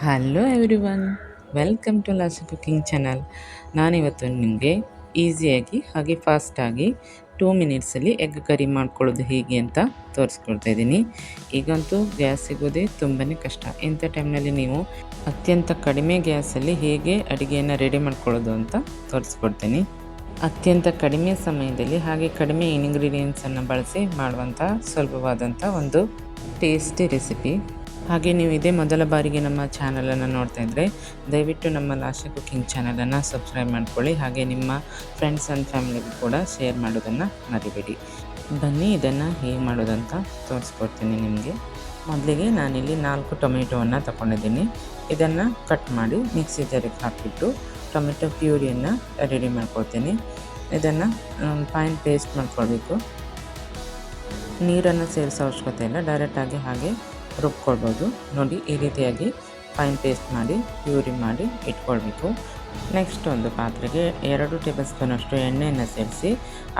Hello everyone, welcome to ಲಾಸಿ cooking channel. ನಾನಿವತ್ತು ನಿಮಗೆ ಈಸಿಯಾಗಿ ಹಾಗೆ ಫಾಸ್ಟಾಗಿ 2 ಮಿನಿಟ್ಸಲ್ಲಿ ಎಗ್ ಕರಿ ಮಾಡ್ಕೊಳ್ಳೋದು ಹೇಗೆ ಅಂತ ತೋರಿಸ್ಕೊಡ್ತಾ ಇದ್ದೀನಿ. ಈಗಂತೂ ಗ್ಯಾಸ್ ಸಿಗೋದೇ ತುಂಬಾ ಕಷ್ಟ. ಇಂಥ ಟೈಮ್ನಲ್ಲಿ ನೀವು ಅತ್ಯಂತ ಕಡಿಮೆ ಗ್ಯಾಸಲ್ಲಿ ಹೇಗೆ ಅಡುಗೆಯನ್ನು ರೆಡಿ ಮಾಡ್ಕೊಳ್ಳೋದು ಅಂತ ತೋರಿಸ್ಕೊಡ್ತೀನಿ. ಅತ್ಯಂತ ಕಡಿಮೆ ಸಮಯದಲ್ಲಿ ಹಾಗೆ ಕಡಿಮೆ ಇಂಗ್ರೀಡಿಯೆಂಟ್ಸನ್ನು ಬಳಸಿ ಮಾಡುವಂಥ ಸುಲಭವಾದಂಥ ಒಂದು ಟೇಸ್ಟಿ ರೆಸಿಪಿ. ಹಾಗೆ ನೀವು ಇದೇ ಮೊದಲ ಬಾರಿಗೆ ನಮ್ಮ ಚಾನಲನ್ನು ನೋಡ್ತಾ ಇದ್ದರೆ ದಯವಿಟ್ಟು ನಮ್ಮ ಲಾಸಿ ಕುಕಿಂಗ್ ಚಾನಲನ್ನು ಸಬ್ಸ್ಕ್ರೈಬ್ ಮಾಡ್ಕೊಳ್ಳಿ. ಹಾಗೆ ನಿಮ್ಮ ಫ್ರೆಂಡ್ಸ್ ಆ್ಯಂಡ್ ಫ್ಯಾಮಿಲಿಗೂ ಕೂಡ ಶೇರ್ ಮಾಡೋದನ್ನು ಮರಿಬೇಡಿ. ಬನ್ನಿ ಇದನ್ನು ಹೇಗೆ ಮಾಡೋದಂತ ತೋರಿಸ್ಕೊಡ್ತೀನಿ ನಿಮಗೆ. ಮೊದಲಿಗೆ ನಾನಿಲ್ಲಿ 4 ಟೊಮೆಟೊವನ್ನು ತಗೊಂಡಿದ್ದೀನಿ. ಇದನ್ನು ಕಟ್ ಮಾಡಿ ಮಿಕ್ಸಿ ಜಾರಿಗೆ ಹಾಕಿಬಿಟ್ಟು ಟೊಮೆಟೊ ಪ್ಯೂರಿಯನ್ನು ರೆಡಿ ಮಾಡ್ಕೊಳ್ತೀನಿ. ಇದನ್ನು ಫೈನ್ ಪೇಸ್ಟ್ ಮಾಡ್ಕೊಳ್ಬೇಕು. ನೀರನ್ನು ಸೇರಿಸೋ ಅವಶ್ಯಕತೆ ಇಲ್ಲ, ಡೈರೆಕ್ಟಾಗಿ ಹಾಗೆ ರುಬ್ಕೊಳ್ಬೋದು. ನೋಡಿ, ಈ ರೀತಿಯಾಗಿ ಫೈನ್ ಪೇಸ್ಟ್ ಮಾಡಿ ಪ್ಯೂರಿ ಮಾಡಿ ಇಟ್ಕೊಳ್ಬೇಕು. ನೆಕ್ಸ್ಟ್ ಒಂದು ಪಾತ್ರೆಗೆ 2 ಟೇಬಲ್ ಸ್ಪೂನಷ್ಟು ಎಣ್ಣೆಯನ್ನು ಸೇರಿಸಿ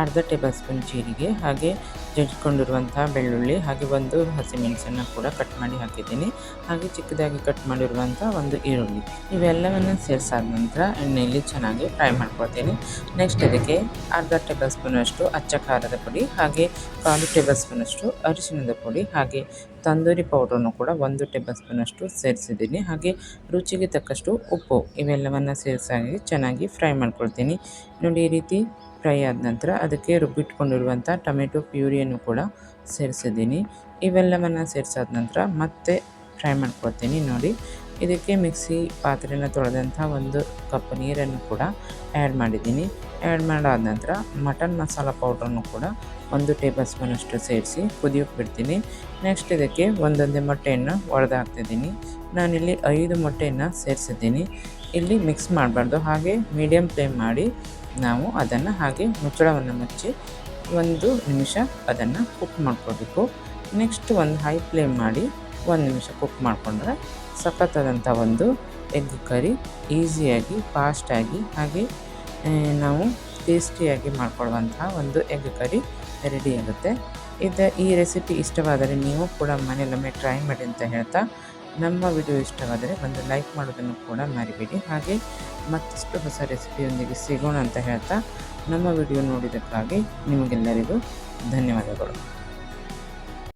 ಅರ್ಧ ಟೇಬಲ್ ಸ್ಪೂನ್ ಜೀರಿಗೆ ಹಾಗೆ ಜಜ್ಜಿಕೊಂಡಿರುವಂಥ ಬೆಳ್ಳುಳ್ಳಿ ಹಾಗೆ 1 ಹಸಿಮೆಣಸನ್ನು ಕೂಡ ಕಟ್ ಮಾಡಿ ಹಾಕಿದ್ದೀನಿ. ಹಾಗೆ ಚಿಕ್ಕದಾಗಿ ಕಟ್ ಮಾಡಿರುವಂಥ 1 ಈರುಳ್ಳಿ ಇವೆಲ್ಲವನ್ನು ಸೇರಿಸಾದ ನಂತರ ಎಣ್ಣೆಯಲ್ಲಿ ಚೆನ್ನಾಗಿ ಫ್ರೈ ಮಾಡ್ಕೊಳ್ತೀನಿ. ನೆಕ್ಸ್ಟ್ ಇದಕ್ಕೆ ಅರ್ಧ ಟೇಬಲ್ ಸ್ಪೂನಷ್ಟು ಅಚ್ಚ ಖಾರದ ಪುಡಿ ಹಾಗೆ 1/4 ಟೇಬಲ್ ಸ್ಪೂನಷ್ಟು ಅರಿಶಿಣದ ಪುಡಿ ಹಾಗೆ ತಂದೂರಿ ಪೌಡ್ರನ್ನು ಕೂಡ 1 ಟೇಬಲ್ ಸ್ಪೂನಷ್ಟು ಸೇರಿಸಿದ್ದೀನಿ. ಹಾಗೆ ರುಚಿಗೆ ತಕ್ಕಷ್ಟು ಉಪ್ಪು ಇವೆಲ್ಲವನ್ನು ಸೇರಿಸಿ ಚೆನ್ನಾಗಿ ಫ್ರೈ ಮಾಡ್ಕೊಳ್ತೀನಿ. ನೋಡಿ, ಈ ರೀತಿ ಫ್ರೈ ಆದ ನಂತರ ಅದಕ್ಕೆ ರುಬ್ಬಿಟ್ಕೊಂಡಿರುವಂಥ ಟೊಮೆಟೊ ಪ್ಯೂರಿಯನ್ನು ಕೂಡ ಸೇರಿಸಿದ್ದೀನಿ. ಇವೆಲ್ಲವನ್ನು ಸೇರಿಸಾದ ನಂತರ ಮತ್ತೆ ಫ್ರೈ ಮಾಡ್ಕೊಳ್ತೀನಿ. ನೋಡಿ, ಇದಕ್ಕೆ ಮಿಕ್ಸಿ ಪಾತ್ರೆನ ತೊಳೆದಂಥ 1 ಕಪ್ ನೀರನ್ನು ಕೂಡ ಆ್ಯಡ್ ಮಾಡಿದ್ದೀನಿ. ಆ್ಯಡ್ ಮಾಡಾದ ನಂತರ ಮಟನ್ ಮಸಾಲ ಪೌಡ್ರನ್ನು ಕೂಡ 1 ಟೇಬಲ್ ಸ್ಪೂನಷ್ಟು ಸೇರಿಸಿ ಕುದಿಯೋಕ್ಕೆ ಬಿಡ್ತೀನಿ. ನೆಕ್ಸ್ಟ್ ಇದಕ್ಕೆ ಒಂದೊಂದೇ ಮೊಟ್ಟೆಯನ್ನು ಒಡೆದು ಹಾಕ್ತಿದ್ದೀನಿ. ನಾನಿಲ್ಲಿ 5 ಮೊಟ್ಟೆಯನ್ನು ಸೇರಿಸಿದ್ದೀನಿ. ಇಲ್ಲಿ ಮಿಕ್ಸ್ ಮಾಡಬಾರ್ದು, ಹಾಗೆ ಮೀಡಿಯಮ್ ಫ್ಲೇಮ್ ಮಾಡಿ ನಾವು ಅದನ್ನು ಹಾಗೆ ಮುಚ್ಚಳವನ್ನು ಮುಚ್ಚಿ 1 ನಿಮಿಷ ಅದನ್ನು ಕುಕ್ ಮಾಡ್ಕೋಬೇಕು. ನೆಕ್ಸ್ಟ್ ಒಂದು ಹೈ ಫ್ಲೇಮ್ ಮಾಡಿ 1 ನಿಮಿಷ ಕುಕ್ ಮಾಡಿಕೊಂಡ್ರೆ ಸಖತ್ತಾದಂಥ ಒಂದು ಎಗ್ ಕರಿ ಈಸಿಯಾಗಿ ಫಾಸ್ಟಾಗಿ ಹಾಗೆ ನಾವು ಟೇಸ್ಟಿಯಾಗಿ ಮಾಡ್ಕೊಳ್ಳುವಂತಹ ಒಂದು ಎಗ್ ಕರಿ ರೆಡಿ ಆಗುತ್ತೆ. ಈ ರೆಸಿಪಿ ಇಷ್ಟವಾದರೆ ನೀವು ಕೂಡ ಮನೆಯಲ್ಲೊಮ್ಮೆ ಟ್ರೈ ಮಾಡಿ ಅಂತ ಹೇಳ್ತಾ, ನಮ್ಮ ವಿಡಿಯೋ ಇಷ್ಟವಾದರೆ ಒಂದು ಲೈಕ್ ಮಾಡೋದನ್ನು ಕೂಡ ಮರಿಬೇಡಿ. ಹಾಗೆ ಮತ್ತಷ್ಟು ಹೊಸ ರೆಸಿಪಿಯೊಂದಿಗೆ ಸಿಗೋಣ ಅಂತ ಹೇಳ್ತಾ, ನಮ್ಮ ವಿಡಿಯೋ ನೋಡಿದ್ದಕ್ಕಾಗಿ ನಿಮಗೆಲ್ಲರಿಗೂ ಧನ್ಯವಾದಗಳು.